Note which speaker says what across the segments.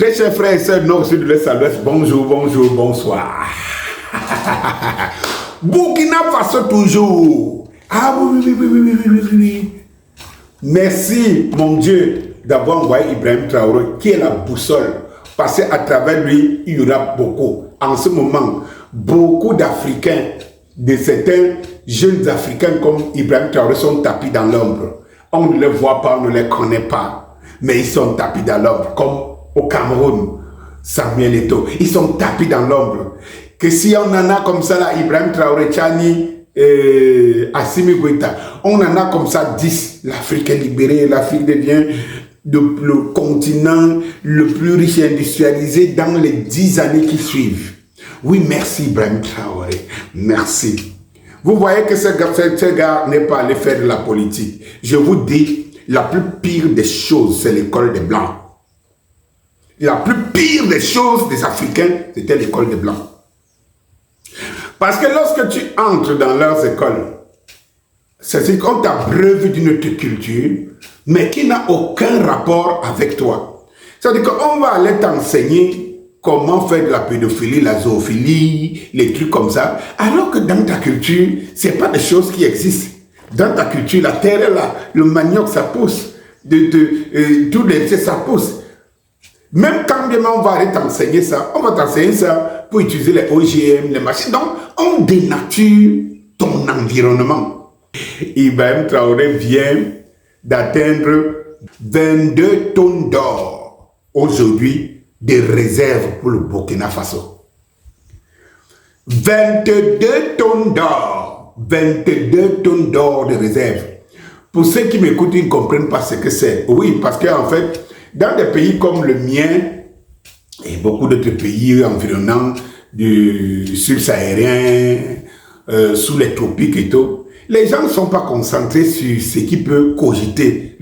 Speaker 1: Très chers frères et sœurs, nord, sud, de l'est à l'ouest, bonjour, bonjour, bonsoir. Burkina Faso toujours. Ah oui, oui, oui, oui, oui, oui, oui, oui. Merci, mon Dieu, d'avoir envoyé Ibrahim Traoré, qui est la boussole. Parce qu'à travers lui, il y aura beaucoup. En ce moment, beaucoup d'Africains, de certains jeunes Africains comme Ibrahim Traoré sont tapis dans l'ombre. On ne les voit pas, on ne les connaît pas, mais ils sont tapis dans l'ombre, comme au Cameroun, Samuel Eto'o. Ils sont tapis dans l'ombre. Que si on en a comme ça, là, Ibrahim Traoré, Tchani, Assimi Goïta, on en a comme ça 10. L'Afrique est libérée, l'Afrique devient le continent le plus riche et industrialisé dans les 10 années qui suivent. Oui, merci Ibrahim Traoré, merci. Vous voyez que ce gars n'est pas allé faire de la politique. Je vous dis, la plus pire des choses, c'est l'école des Blancs. La plus pire des choses des Africains, c'était l'école des Blancs. Parce que lorsque tu entres dans leurs écoles, c'est qu'on t'abreuve d'une autre culture, mais qui n'a aucun rapport avec toi. C'est-à-dire qu'on va aller t'enseigner comment faire de la pédophilie, la zoophilie, les trucs comme ça, alors que dans ta culture, ce n'est pas des choses qui existent. Dans ta culture, la terre est là, le manioc, ça pousse, tout ça pousse. Même quand on va aller t'enseigner ça, on va t'enseigner ça pour utiliser les OGM, les machines. Donc, on dénature ton environnement. Ibrahim Traoré vient d'atteindre 22 tonnes d'or aujourd'hui de réserve pour le Burkina Faso. 22 tonnes d'or. 22 tonnes d'or de réserve. Pour ceux qui m'écoutent, ils ne comprennent pas ce que c'est. Oui, parce qu'en fait, dans des pays comme le mien et beaucoup d'autres pays environnants du subsahérien, sous les tropiques et tout, les gens ne sont pas concentrés sur ce qui peut cogiter.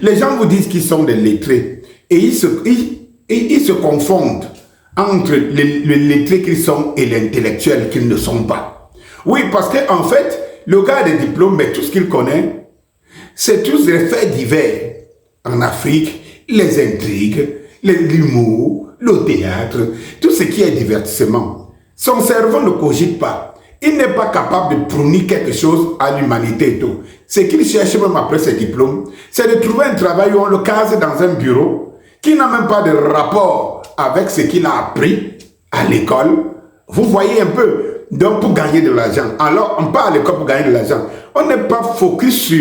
Speaker 1: Les gens vous disent qu'ils sont des lettrés et ils se confondent entre les lettrés qu'ils sont et l'intellectuel qu'ils ne sont pas. Oui, parce qu'en fait, le gars a des diplômes, mais tout ce qu'il connaît, c'est tous des faits divers. En Afrique, les intrigues, l'humour, le théâtre, tout ce qui est divertissement. Son cerveau ne cogite pas. Il n'est pas capable de prôner quelque chose à l'humanité et tout. Ce qu'il cherche même après ses diplômes, c'est de trouver un travail où on le case dans un bureau qui n'a même pas de rapport avec ce qu'il a appris à l'école. Vous voyez un peu. Donc pour gagner de l'argent. Alors on part à l'école pour gagner de l'argent. On n'est pas focus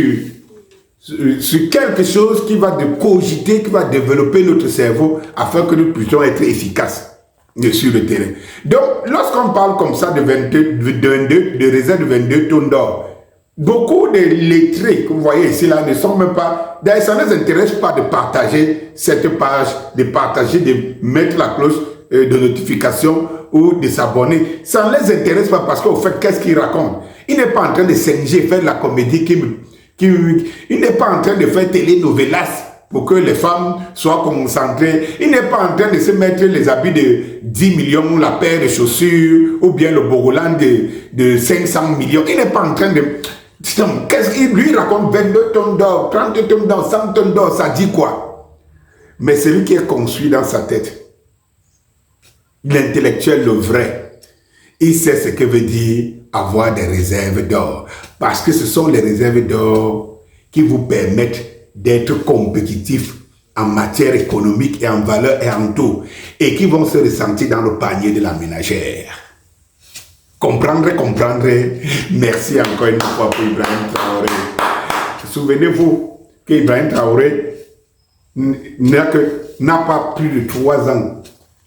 Speaker 1: sur quelque chose qui va cogiter, qui va développer notre cerveau afin que nous puissions être efficaces sur le terrain. Donc, lorsqu'on parle comme ça de réserve de 22 tonnes d'or, beaucoup de lettrés que vous voyez ici là ne sont même pas, d'ailleurs ça ne les intéresse pas de partager cette page, de mettre la cloche de notification ou de s'abonner. Ça ne les intéresse pas parce qu'au fait, qu'est-ce qu'ils racontent? Il n'est pas en train de singer, faire de la comédie il n'est pas en train de faire télénovelas pour que les femmes soient concentrées. Il n'est pas en train de se mettre les habits de 10 millions, la paire de chaussures, ou bien le Bogolan de 500 millions. Il n'est pas en train de... Qu'est-ce qu'il lui raconte? 22 tonnes d'or, 30 tonnes d'or, 100 tonnes d'or, ça dit quoi? Mais celui qui est construit dans sa tête, l'intellectuel, le vrai, il sait ce que veut dire avoir des réserves d'or. Parce que ce sont les réserves d'or qui vous permettent d'être compétitifs en matière économique et en valeur et en tout. Et qui vont se ressentir dans le panier de la ménagère. Comprendrez. Merci encore une fois pour Ibrahim Traoré. Souvenez-vous qu'Ibrahim Traoré n'a pas plus de 3 ans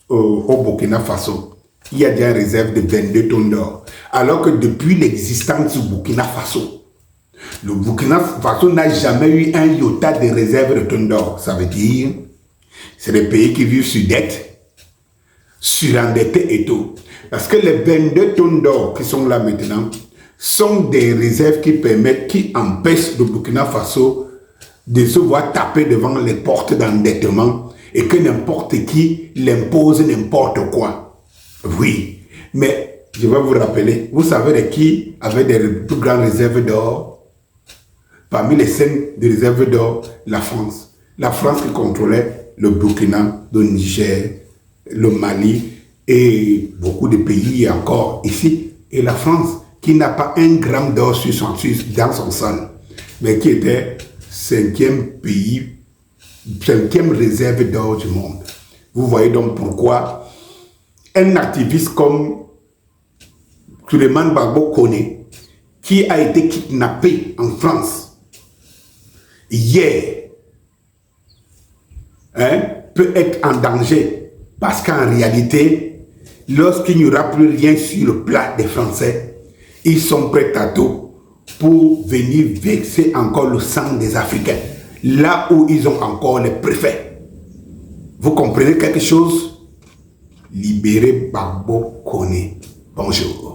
Speaker 1: au Burkina Faso. Il y a déjà une réserve de 22 tonnes d'or. Alors que depuis l'existence du Burkina Faso, le Burkina Faso n'a jamais eu un iota de réserve de tonnes d'or. Ça veut dire, c'est des pays qui vivent sur dette, surendettés et tout. Parce que les 22 tonnes d'or qui sont là maintenant, sont des réserves qui empêchent le Burkina Faso de se voir taper devant les portes d'endettement et que n'importe qui l'impose n'importe quoi. Oui, mais je vais vous rappeler, vous savez de qui avait des plus grandes réserves d'or? Parmi les 5 de réserves d'or, la France. La France qui contrôlait le Burkina, le Niger, le Mali et beaucoup de pays encore ici. Et la France, qui n'a pas un gramme d'or dans son sol, mais qui était 5e pays, 5e réserve d'or du monde. Vous voyez donc pourquoi un activiste comme Souleymane Gbagbo Koné, qui a été kidnappé en France hier, peut être en danger parce qu'en réalité, lorsqu'il n'y aura plus rien sur le plat des Français, ils sont prêts à tout pour venir vexer encore le sang des Africains, là où ils ont encore les préfets. Vous comprenez quelque chose? Libérez Gbagbo Koné. Bonjour.